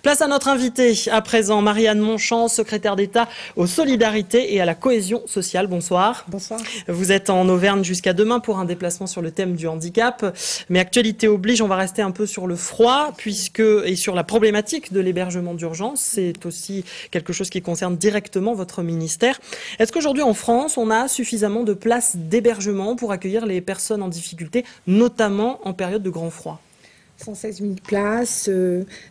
Place à notre invitée à présent, Marianne Monchamp, secrétaire d'État aux solidarités et à la cohésion sociale. Bonsoir. Bonsoir. Vous êtes en Auvergne jusqu'à demain pour un déplacement sur le thème du handicap. Mais actualité oblige, on va rester un peu sur le froid et sur la problématique de l'hébergement d'urgence. C'est aussi quelque chose qui concerne directement votre ministère. Est-ce qu'aujourd'hui en France, on a suffisamment de places d'hébergement pour accueillir les personnes en difficulté, notamment en période de grand froid ? 116 000 places,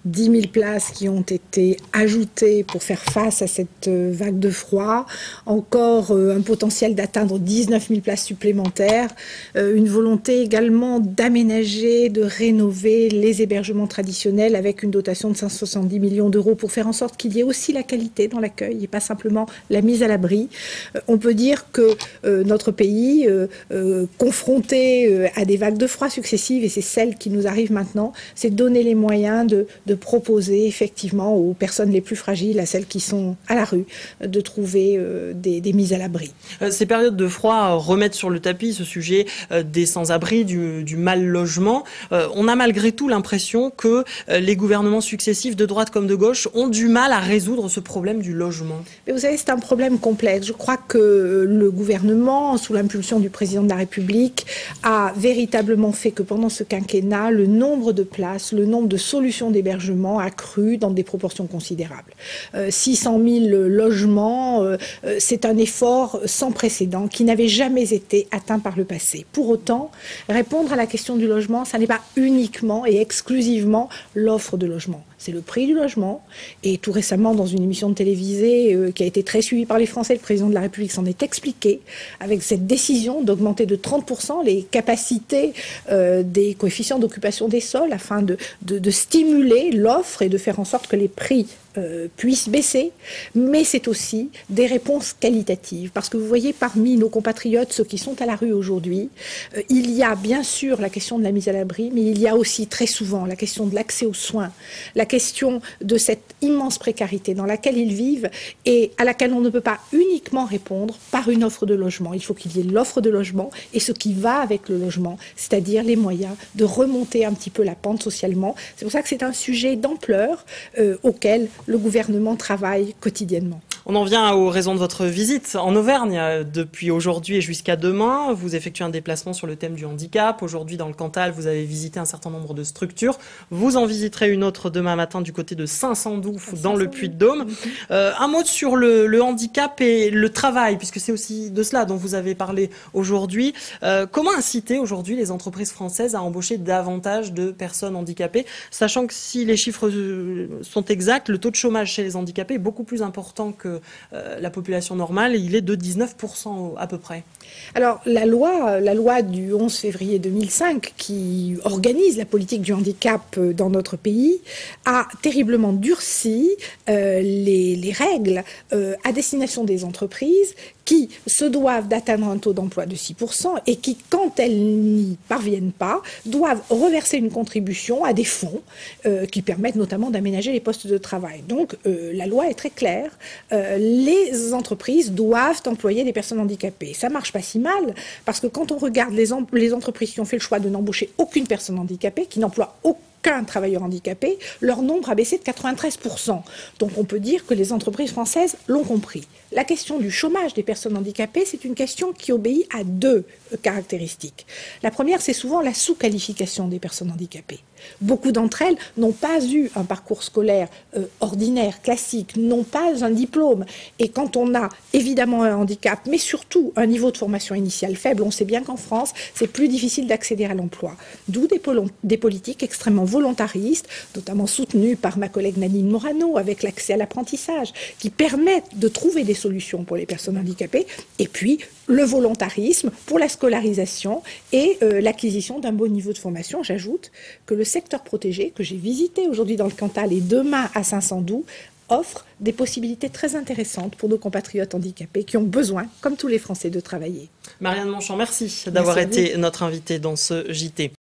10 000 places qui ont été ajoutées pour faire face à cette vague de froid, encore un potentiel d'atteindre 19 000 places supplémentaires, une volonté également d'aménager, de rénover les hébergements traditionnels avec une dotation de 170 millions d'euros pour faire en sorte qu'il y ait aussi la qualité dans l'accueil et pas simplement la mise à l'abri. On peut dire que notre pays, confronté à des vagues de froid successives, et c'est celle qui nous arrive maintenant, c'est donner les moyens de proposer effectivement aux personnes les plus fragiles, à celles qui sont à la rue, de trouver des mises à l'abri. Ces périodes de froid remettent sur le tapis ce sujet des sans-abri, du mal-logement. On a malgré tout l'impression que les gouvernements successifs, de droite comme de gauche, ont du mal à résoudre ce problème du logement. Mais vous savez, c'est un problème complexe. Je crois que le gouvernement, sous l'impulsion du président de la République, a véritablement fait que pendant ce quinquennat, le nombre de places, le nombre de solutions d'hébergement a cru dans des proportions considérables. 600 000 logements, c'est un effort sans précédent qui n'avait jamais été atteint par le passé. Pour autant, répondre à la question du logement, ça n'est pas uniquement et exclusivement l'offre de logement. C'est le prix du logement. Et tout récemment, dans une émission de télévisée qui a été très suivie par les Français, le président de la République s'en est expliqué avec cette décision d'augmenter de 30% les capacités des coefficients d'occupation des sols afin de stimuler l'offre et de faire en sorte que les prix puissent baisser, mais c'est aussi des réponses qualitatives. Parce que vous voyez, parmi nos compatriotes, ceux qui sont à la rue aujourd'hui, il y a bien sûr la question de la mise à l'abri, mais il y a aussi très souvent la question de l'accès aux soins, la question de cette immense précarité dans laquelle ils vivent et à laquelle on ne peut pas uniquement répondre par une offre de logement. Il faut qu'il y ait l'offre de logement et ce qui va avec le logement, c'est-à-dire les moyens de remonter un petit peu la pente socialement. C'est pour ça que c'est un sujet d'ampleur auquel le gouvernement travaille quotidiennement. On en vient aux raisons de votre visite en Auvergne. Depuis aujourd'hui et jusqu'à demain, vous effectuez un déplacement sur le thème du handicap. Aujourd'hui, dans le Cantal, vous avez visité un certain nombre de structures. Vous en visiterez une autre demain matin du côté de Saint-Sandouf, dans le Puy-de-Dôme. Un mot sur le handicap et le travail, puisque c'est aussi de cela dont vous avez parlé aujourd'hui. Comment inciter aujourd'hui les entreprises françaises à embaucher davantage de personnes handicapées, sachant que si les chiffres sont exacts, le taux de chômage chez les handicapés est beaucoup plus important que la population normale, il est de 19% à peu près. Alors la loi du 11 février 2005 qui organise la politique du handicap dans notre pays a terriblement durci les règles à destination des entreprises qui se doivent d'atteindre un taux d'emploi de 6% et qui, quand elles n'y parviennent pas, doivent reverser une contribution à des fonds qui permettent notamment d'aménager les postes de travail. Donc la loi est très claire, les entreprises doivent employer des personnes handicapées. Ça marche pas si mal, parce que quand on regarde les entreprises qui ont fait le choix de n'embaucher aucune personne handicapée, qui n'emploient aucun travailleur handicapé, leur nombre a baissé de 93%. Donc on peut dire que les entreprises françaises l'ont compris. La question du chômage des personnes handicapées, c'est une question qui obéit à deux caractéristiques. La première, c'est souvent la sous-qualification des personnes handicapées. Beaucoup d'entre elles n'ont pas eu un parcours scolaire ordinaire, classique, n'ont pas un diplôme. Et quand on a évidemment un handicap, mais surtout un niveau de formation initiale faible, on sait bien qu'en France, c'est plus difficile d'accéder à l'emploi. D'où des politiques extrêmement volontaristes, notamment soutenues par ma collègue Nadine Morano, avec l'accès à l'apprentissage, qui permettent de trouver des solutions pour les personnes handicapées. Et puis, le volontarisme pour la scolarisation et l'acquisition d'un bon niveau de formation. J'ajoute que le secteur protégé, que j'ai visité aujourd'hui dans le Cantal et demain à Saint-Sandouf, offre des possibilités très intéressantes pour nos compatriotes handicapés qui ont besoin, comme tous les Français, de travailler. Marianne Monchamp, merci d'avoir été notre invitée dans ce JT.